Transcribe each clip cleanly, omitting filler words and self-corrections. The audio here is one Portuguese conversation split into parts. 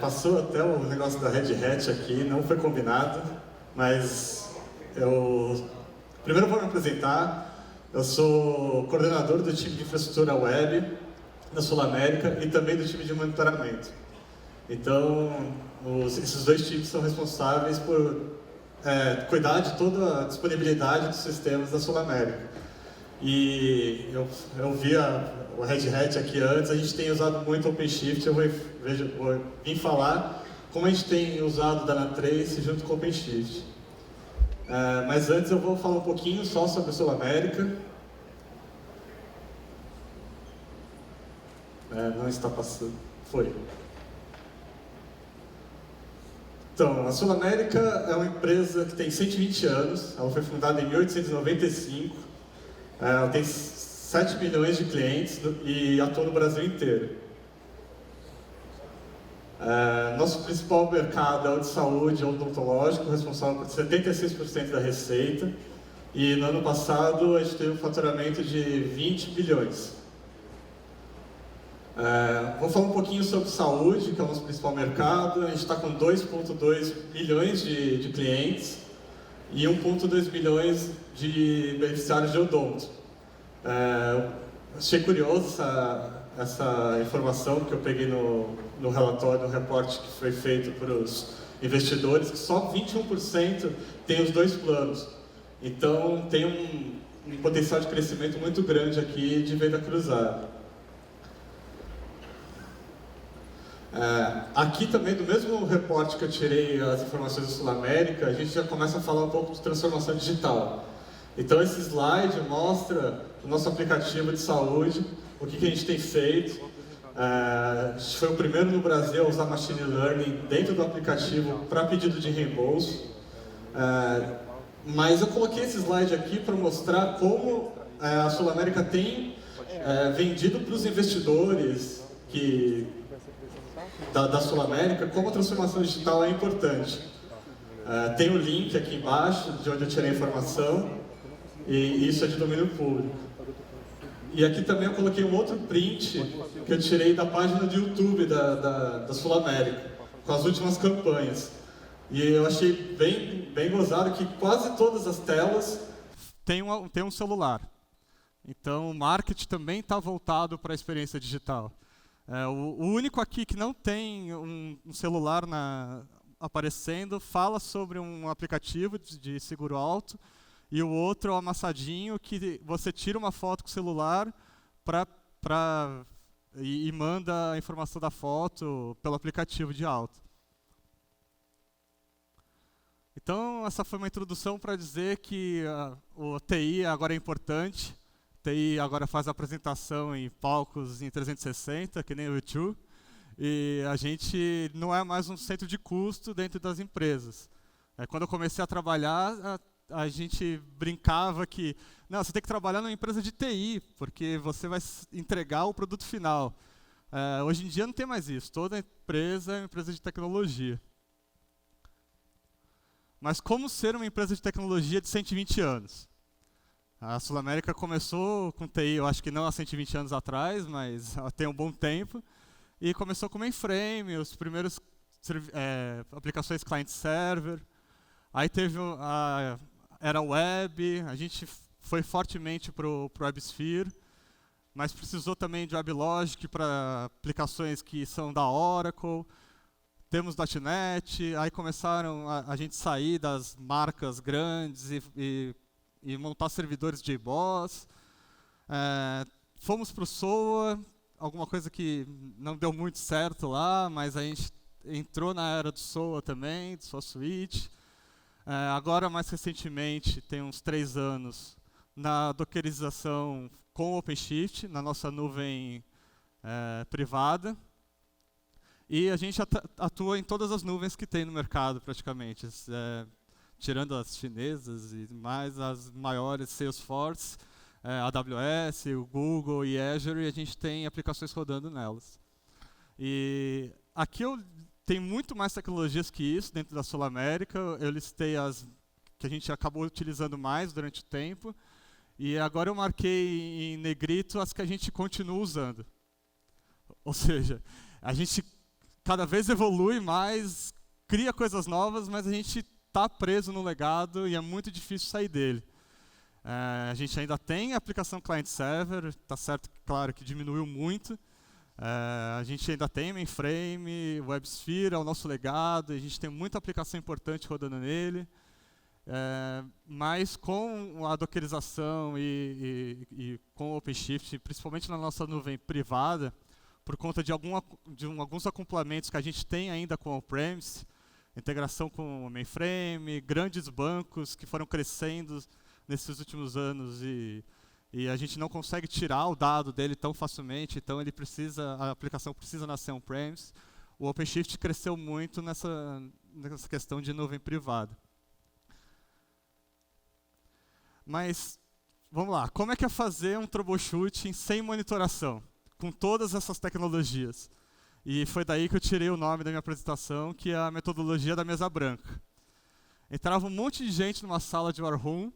passou até o negócio da Red Hat aqui, não foi combinado, mas primeiro eu vou me apresentar. Eu sou coordenador do time de infraestrutura web da Sul América e também do time de monitoramento. Então, esses dois times são responsáveis por cuidar de toda a disponibilidade dos sistemas da Sul América. E eu vi o Red Hat aqui antes, a gente tem usado muito o OpenShift, eu vou vir falar como a gente tem usado o Dynatrace junto com o OpenShift. Mas antes eu vou falar um pouquinho só sobre a Sul América. Não está passando. Foi. Então, a Sul América é uma empresa que tem 120 anos, ela foi fundada em 1895, ela tem 7 milhões de clientes e atua no Brasil inteiro. Nosso principal mercado é o de saúde odontológico, responsável por 76% da receita, e no ano passado a gente teve um faturamento de 20 bilhões. Vou falar um pouquinho sobre saúde, que é o nosso principal mercado. A gente está com 2,2 milhões de clientes e 1,2 milhões de beneficiários de odonto. Achei curioso essa informação que eu peguei no relatório, no reporte que foi feito para os investidores, que só 21% tem os dois planos. Então tem um potencial de crescimento muito grande aqui de venda cruzada. Aqui também, do mesmo reporte que eu tirei as informações da Sul América, a gente já começa a falar um pouco de transformação digital. Então esse slide mostra o nosso aplicativo de saúde, o que a gente tem feito. A gente foi o primeiro no Brasil a usar Machine Learning dentro do aplicativo para pedido de reembolso. Mas eu coloquei esse slide aqui para mostrar como a Sul América tem vendido para os investidores da Sul América como a transformação digital é importante. Tem o link aqui embaixo de onde eu tirei a informação, e isso é de domínio público. E aqui também eu coloquei um outro print que eu tirei da página do YouTube da Sul América, com as últimas campanhas. E eu achei bem gozado que quase todas as telas têm um celular. Então o marketing também está voltado para a experiência digital. O único aqui que não tem um celular aparecendo fala sobre um aplicativo de seguro alto, e o outro é o amassadinho, que você tira uma foto com o celular e manda a informação da foto pelo aplicativo de auto. Então, essa foi uma introdução para dizer que o TI agora é importante. TI agora faz a apresentação em palcos em 360, que nem o YouTube, e a gente não é mais um centro de custo dentro das empresas. Quando eu comecei a trabalhar, a gente brincava que não, você tem que trabalhar numa empresa de TI, porque você vai entregar o produto final. Hoje em dia não tem mais isso, toda empresa é uma empresa de tecnologia. Mas como ser uma empresa de tecnologia de 120 anos? A Sul América começou com TI, eu acho que não há 120 anos atrás, mas tem um bom tempo. E começou com mainframe, os primeiros aplicações client-server. Aí teve era web, a gente foi fortemente para o WebSphere, mas precisou também de WebLogic para aplicações que são da Oracle. Temos .NET, aí começaram a gente sair das marcas grandes e montar servidores JBoss. Fomos para o SOA, alguma coisa que não deu muito certo lá, mas a gente entrou na era do SOA também, do SOA Suite. Agora, mais recentemente, tem uns 3 anos, na dockerização com o OpenShift, na nossa nuvem privada. E a gente atua em todas as nuvens que tem no mercado, praticamente. Tirando as chinesas e mais as maiores, Salesforce, AWS, o Google e Azure, e a gente tem aplicações rodando nelas. E aqui eu tenho muito mais tecnologias que isso dentro da Sul América. Eu listei as que a gente acabou utilizando mais durante o tempo, e agora eu marquei em negrito as que a gente continua usando. Ou seja, a gente cada vez evolui mais, cria coisas novas, mas a gente está preso no legado e é muito difícil sair dele. A gente ainda tem a aplicação client-server, está certo, claro, que diminuiu muito. A gente ainda tem mainframe, WebSphere é o nosso legado, a gente tem muita aplicação importante rodando nele. Mas com a dockerização e com o OpenShift, principalmente na nossa nuvem privada, por conta de alguns acoplamentos que a gente tem ainda com o on-premise, integração com o mainframe, grandes bancos que foram crescendo nesses últimos anos e a gente não consegue tirar o dado dele tão facilmente, então a aplicação precisa nascer on-premise. O OpenShift cresceu muito nessa questão de nuvem privada. Mas, vamos lá, como é que é fazer um troubleshooting sem monitoração, com todas essas tecnologias? E foi daí que eu tirei o nome da minha apresentação, que é a metodologia da mesa branca. Entrava um monte de gente numa sala de war room,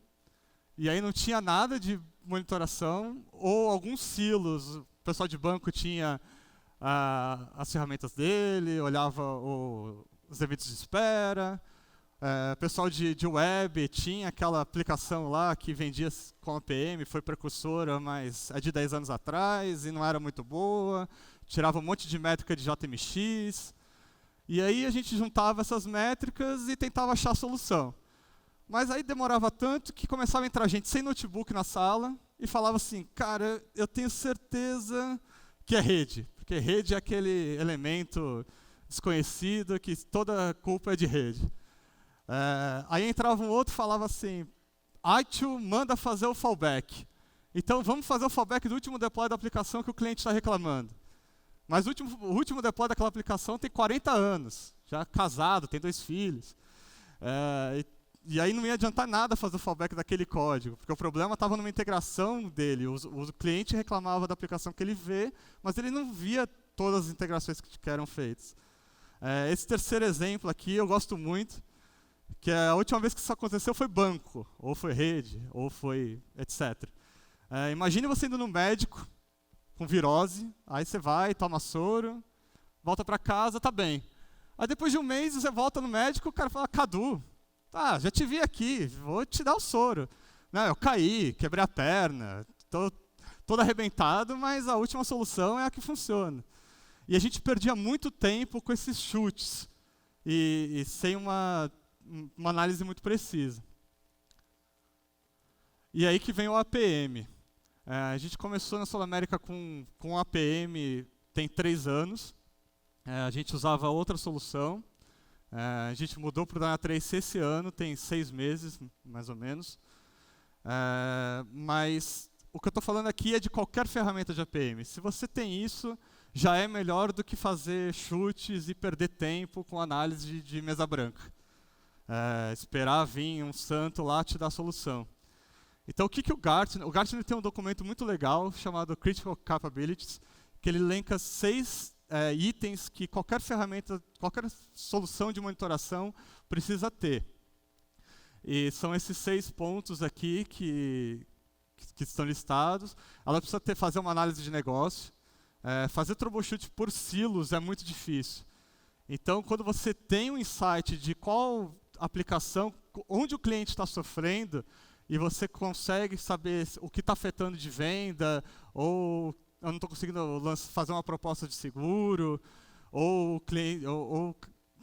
e aí não tinha nada de monitoração, ou alguns silos. O pessoal de banco tinha as ferramentas dele, olhava os eventos de espera. O pessoal de web tinha aquela aplicação lá que vendia com APM, foi precursora, mas é de 10 anos atrás e não era muito boa. Tirava um monte de métrica de JMX. E aí a gente juntava essas métricas e tentava achar a solução. Mas aí demorava tanto que começava a entrar gente sem notebook na sala e falava assim, cara, eu tenho certeza que é rede, porque rede é aquele elemento desconhecido que toda a culpa é de rede. Aí entrava um outro e falava assim, ITIL manda fazer o fallback. Então vamos fazer o fallback do último deploy da aplicação que o cliente está reclamando. Mas o último deploy daquela aplicação tem 40 anos, já casado, tem 2 filhos. E aí não ia adiantar nada fazer o fallback daquele código, porque o problema estava numa integração dele. O cliente reclamava da aplicação que ele vê, mas ele não via todas as integrações que eram feitas. Esse terceiro exemplo aqui eu gosto muito, que a última vez que isso aconteceu foi banco, ou foi rede, ou foi etc. Imagine você indo no médico com virose, aí você vai, toma soro, volta para casa, tá bem. Aí depois de um mês você volta no médico, o cara fala, Cadu, tá, já te vi aqui, vou te dar o soro. Não, eu caí, quebrei a perna, estou todo arrebentado, mas a última solução é a que funciona. E a gente perdia muito tempo com esses chutes, e sem uma análise muito precisa. E aí que vem o APM. A gente começou na Sul América com o APM tem 3 anos. A gente usava outra solução. A gente mudou para o Dynatrace esse ano, tem 6 meses, mais ou menos. Mas o que eu estou falando aqui é de qualquer ferramenta de APM. Se você tem isso, já é melhor do que fazer chutes e perder tempo com análise de mesa branca. Esperar vir um santo lá te dar a solução. Então, o que o Gartner... O Gartner tem um documento muito legal chamado Critical Capabilities, que ele elenca 6 itens que qualquer ferramenta, qualquer solução de monitoração precisa ter. E são esses 6 pontos aqui que estão listados. Ela precisa fazer uma análise de negócio. Fazer troubleshoot por silos é muito difícil. Então, quando você tem um insight de qual aplicação, onde o cliente está sofrendo, e você consegue saber o que está afetando de venda, ou eu não estou conseguindo fazer uma proposta de seguro, ou tem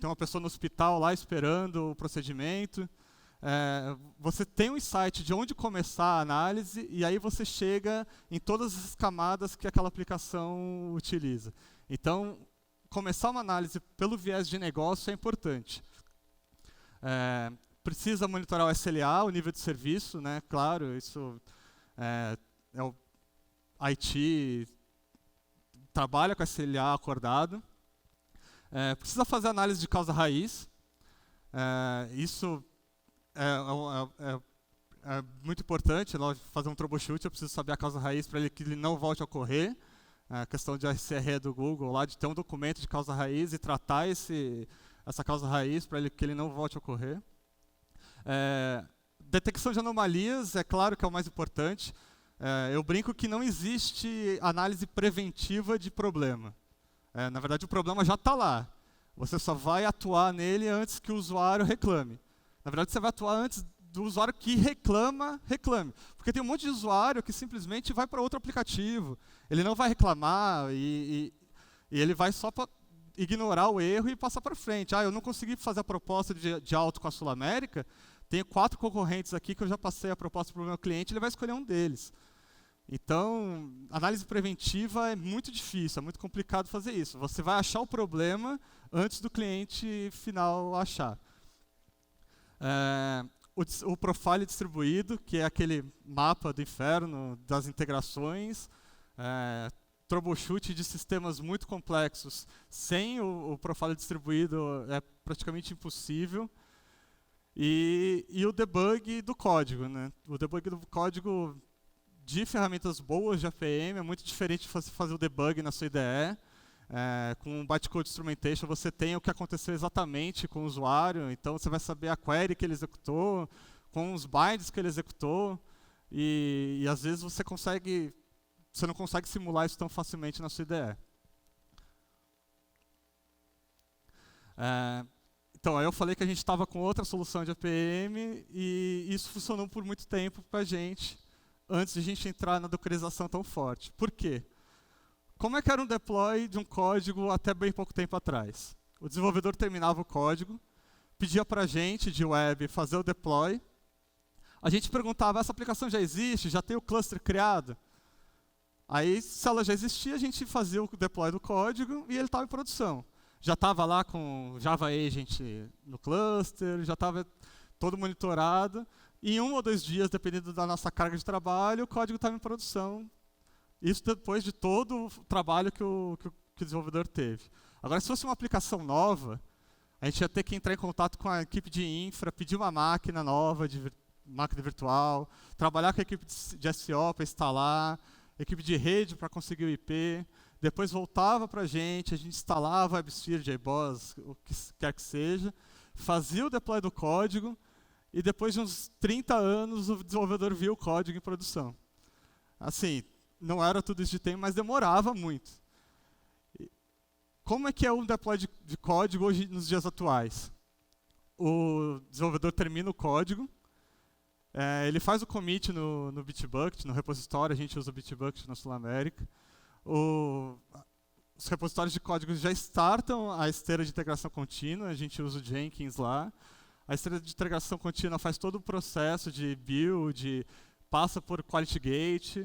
uma pessoa no hospital lá esperando o procedimento. Você tem um insight de onde começar a análise, e aí você chega em todas as camadas que aquela aplicação utiliza. Então, começar uma análise pelo viés de negócio é importante. Precisa monitorar o SLA, o nível de serviço, né? Claro, isso é o IT trabalha com SLA acordado. Precisa fazer análise de causa raiz. Isso é muito importante. Fazer um troubleshoot, eu preciso saber a causa raiz para que ele não volte a ocorrer. A questão de SRE do Google, lá de ter um documento de causa raiz e tratar essa causa raiz para que ele não volte a ocorrer. Detecção de anomalias, é claro que é o mais importante. Eu brinco que não existe análise preventiva de problema. Na verdade, o problema já está lá. Você só vai atuar nele antes que o usuário reclame. Na verdade, você vai atuar antes do usuário que reclame. Porque tem um monte de usuário que simplesmente vai para outro aplicativo. Ele não vai reclamar e ele vai só ignorar o erro e passar para frente. Eu não consegui fazer a proposta de auto com a Sul América, tenho 4 concorrentes aqui que eu já passei a proposta para o meu cliente, ele vai escolher um deles. Então, análise preventiva é muito difícil, é muito complicado fazer isso. Você vai achar o problema antes do cliente final achar. O profile distribuído, que é aquele mapa do inferno das integrações, troubleshoot de sistemas muito complexos sem o profile distribuído é praticamente impossível. E o debug do código, né? O debug do código de ferramentas boas de APM é muito diferente de fazer o debug na sua IDE. Com o bytecode instrumentation você tem o que aconteceu exatamente com o usuário, então você vai saber a query que ele executou, com os binds que ele executou, e às vezes você não consegue simular isso tão facilmente na sua IDE. Então, aí eu falei que a gente estava com outra solução de APM, e isso funcionou por muito tempo para a gente, antes de a gente entrar na dockerização tão forte. Por quê? Como é que era um deploy de um código até bem pouco tempo atrás? O desenvolvedor terminava o código, pedia para a gente, de web, fazer o deploy. A gente perguntava, essa aplicação já existe? Já tem o cluster criado? Aí, se ela já existia, a gente fazia o deploy do código e ele estava em produção. Já estava lá com Java Agent no cluster, já estava todo monitorado. E em 1 ou 2 dias, dependendo da nossa carga de trabalho, o código estava em produção. Isso depois de todo o trabalho que o desenvolvedor teve. Agora, se fosse uma aplicação nova, a gente ia ter que entrar em contato com a equipe de infra, pedir uma máquina nova, máquina virtual, trabalhar com a equipe de SEO para instalar, equipe de rede para conseguir o IP, depois voltava para a gente instalava WebSphere, JBoss, o que quer que seja, fazia o deploy do código, e depois de uns 30 anos o desenvolvedor via o código em produção. Assim, não era tudo isso de tempo, mas demorava muito. Como é que é o deploy de código hoje nos dias atuais? O desenvolvedor termina o código, ele faz o commit no Bitbucket, no repositório, a gente usa o Bitbucket na Sul América. Os repositórios de código já startam a esteira de integração contínua, a gente usa o Jenkins lá. A esteira de integração contínua faz todo o processo de build, passa por Quality Gate,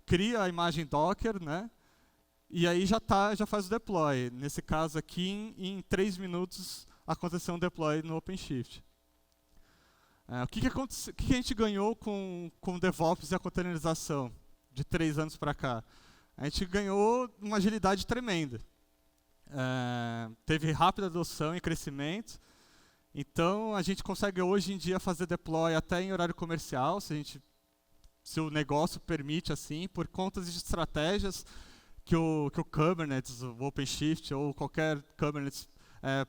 cria a imagem Docker, né? E aí já faz o deploy. Nesse caso aqui, em 3 minutos, aconteceu um deploy no OpenShift. O que a gente ganhou com o DevOps e a containerização de 3 anos para cá? A gente ganhou uma agilidade tremenda. Teve rápida adoção e crescimento. Então, a gente consegue hoje em dia fazer deploy até em horário comercial, se o negócio permite, assim, por conta de estratégias que o Kubernetes, o OpenShift ou qualquer Kubernetes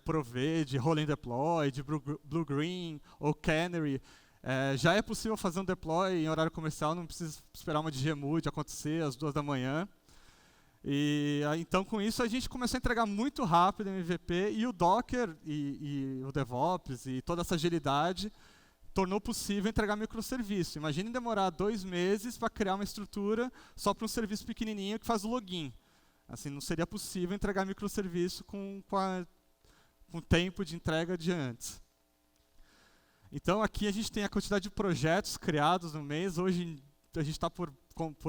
provê, de rolling deploy, de Blue-Green ou Canary. Já é possível fazer um deploy em horário comercial, não precisa esperar uma DGMUD acontecer às 2 da manhã. Então, com isso, a gente começou a entregar muito rápido o MVP, e o Docker e o DevOps e toda essa agilidade tornou possível entregar microserviço. Imagine demorar 2 meses para criar uma estrutura só para um serviço pequenininho que faz o login. Assim, não seria possível entregar microserviço com o tempo de entrega de antes. Então, aqui a gente tem a quantidade de projetos criados no mês. Hoje, a gente está por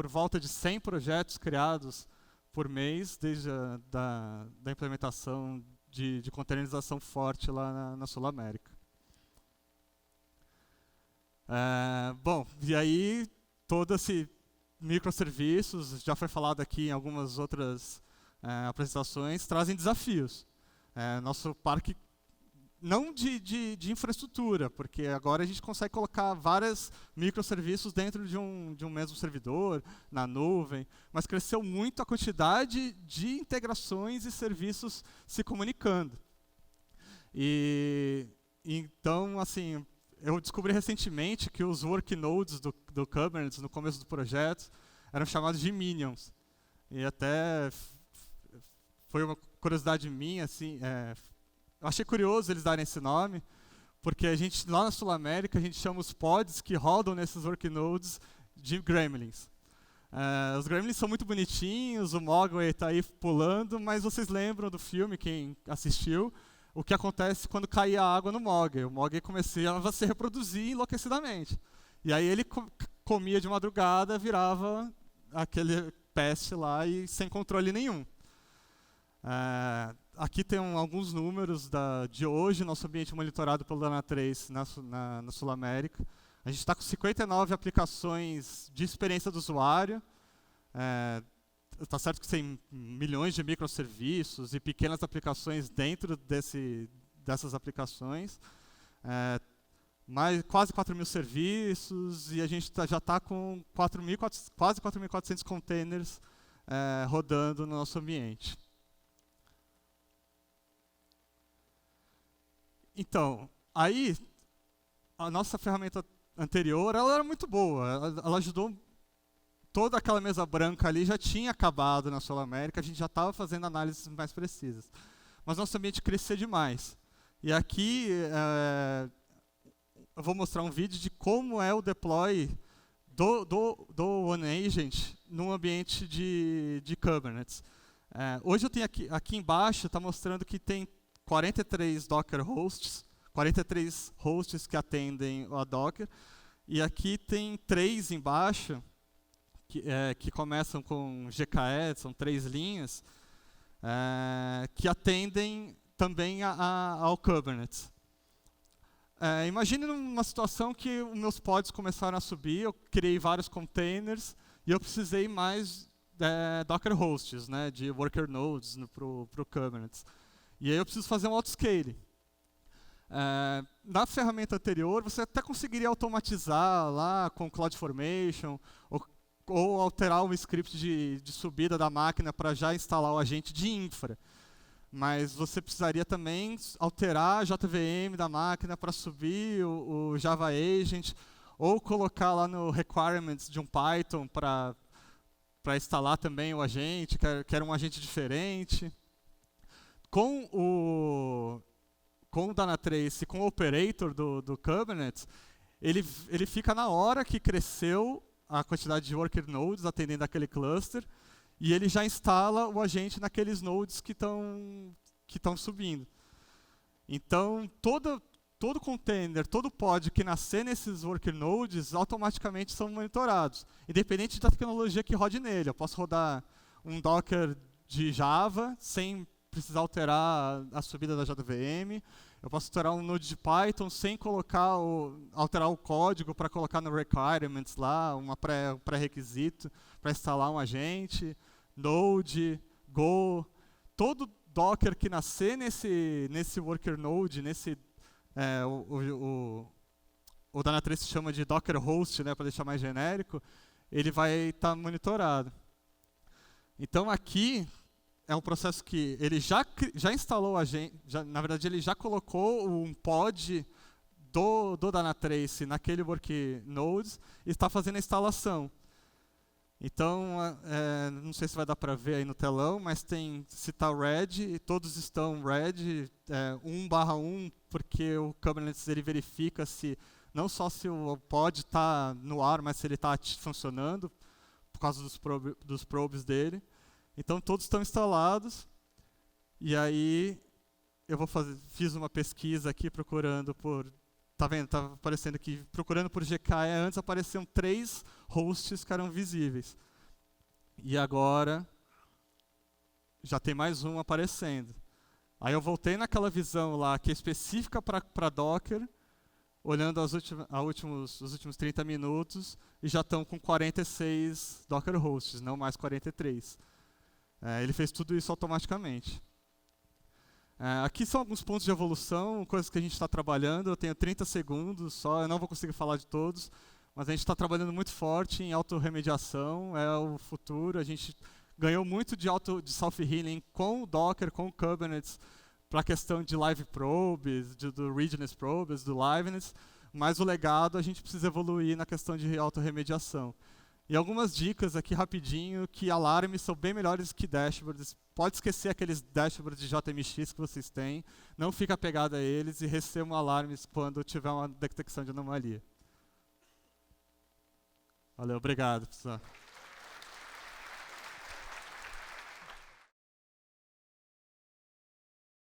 volta de 100 projetos criados por mês, desde da implementação de containerização forte lá na Sul América. Bom, e aí, todo esse microserviços, já foi falado aqui em algumas outras apresentações, trazem desafios. Nosso parque, não de infraestrutura, porque agora a gente consegue colocar vários microserviços dentro de um mesmo servidor, na nuvem, mas cresceu muito a quantidade de integrações e serviços se comunicando. Então, assim, eu descobri recentemente que os worknodes do Kubernetes, no começo do projeto, eram chamados de minions. E até foi uma curiosidade minha, assim, eu achei curioso eles darem esse nome, porque a gente, lá na Sul América, a gente chama os pods que rodam nesses worknodes de gremlins. Os gremlins são muito bonitinhos, o Mogwai está aí pulando, mas vocês lembram do filme, quem assistiu, o que acontece quando caía água no Mogwai. O Mogwai começava a se reproduzir enlouquecidamente. E aí ele comia de madrugada, virava aquele peste lá e sem controle nenhum. Aqui tem alguns números de hoje, nosso ambiente monitorado pelo Dynatrace na Sul América. A gente está com 59 aplicações de experiência do usuário. Está certo que tem milhões de microserviços e pequenas aplicações dentro dessas aplicações. Quase 4.000 serviços e a gente já está com quase 4.400 containers rodando no nosso ambiente. Então, aí, a nossa ferramenta anterior, ela era muito boa, ela ajudou, toda aquela mesa branca ali já tinha acabado na Sul América, a gente já estava fazendo análises mais precisas. Mas nosso ambiente crescia demais. E aqui, eu vou mostrar um vídeo de como é o deploy do OneAgent num ambiente de Kubernetes. Hoje eu tenho aqui embaixo, está mostrando que tem 43 Docker hosts, 43 hosts que atendem a Docker, e aqui tem 3 embaixo, que começam com GKE, são 3 linhas, que atendem também ao Kubernetes. Imagine uma situação que os meus pods começaram a subir, eu criei vários containers, e eu precisei mais Docker hosts, né, de worker nodes para o Kubernetes. E aí eu preciso fazer um autoscale. Na ferramenta anterior, você até conseguiria automatizar lá com CloudFormation, ou alterar um script de subida da máquina para já instalar o agente de infra. Mas você precisaria também alterar a JVM da máquina para subir o Java Agent, ou colocar lá no requirements de um Python para instalar também o agente, que era um agente diferente. Com o Dynatrace, com o operator do Kubernetes, ele fica na hora que cresceu a quantidade de worker nodes atendendo aquele cluster, e ele já instala o agente naqueles nodes que estão subindo. Então, todo container, todo pod que nascer nesses worker nodes, automaticamente são monitorados, independente da tecnologia que rode nele. Eu posso rodar um Docker de Java sem precisar alterar a subida da JVM. Eu posso alterar um node de Python sem alterar o código para colocar no requirements lá, um pré-requisito para instalar um agente, Node, Go. Todo Docker que nascer nesse worker node, o Dynatrace chama de Docker host, né, para deixar mais genérico, ele vai estar monitorado. Então aqui é um processo que ele já instalou na verdade ele já colocou um pod do Dynatrace naquele worknodes e está fazendo a instalação. Então, não sei se vai dar para ver aí no telão, mas se está red, todos estão red, 1/1, porque o Kubernetes ele verifica não só se o pod está no ar, mas se ele está funcionando, por causa dos probes dele. Então, todos estão instalados, e aí eu fiz uma pesquisa aqui procurando por... Tá vendo? Estava aparecendo aqui, procurando por GKE, antes apareciam 3 hosts que eram visíveis. E agora já tem mais um aparecendo. Aí eu voltei naquela visão lá, que é específica para Docker, olhando os últimos 30 minutos, e já estão com 46 Docker hosts, não mais 43. Ele fez tudo isso automaticamente. Aqui são alguns pontos de evolução, coisas que a gente está trabalhando. Eu tenho 30 segundos só, eu não vou conseguir falar de todos, mas a gente está trabalhando muito forte em auto-remediação, é o futuro. A gente ganhou muito de self-healing com o Docker, com o Kubernetes, para a questão de live probes, do readiness probes, do liveness, mas o legado a gente precisa evoluir na questão de auto-remediação. E algumas dicas aqui rapidinho, que alarmes são bem melhores que dashboards. Pode esquecer aqueles dashboards de JMX que vocês têm, não fica apegado a eles e recebam alarmes quando tiver uma detecção de anomalia. Valeu, obrigado, pessoal.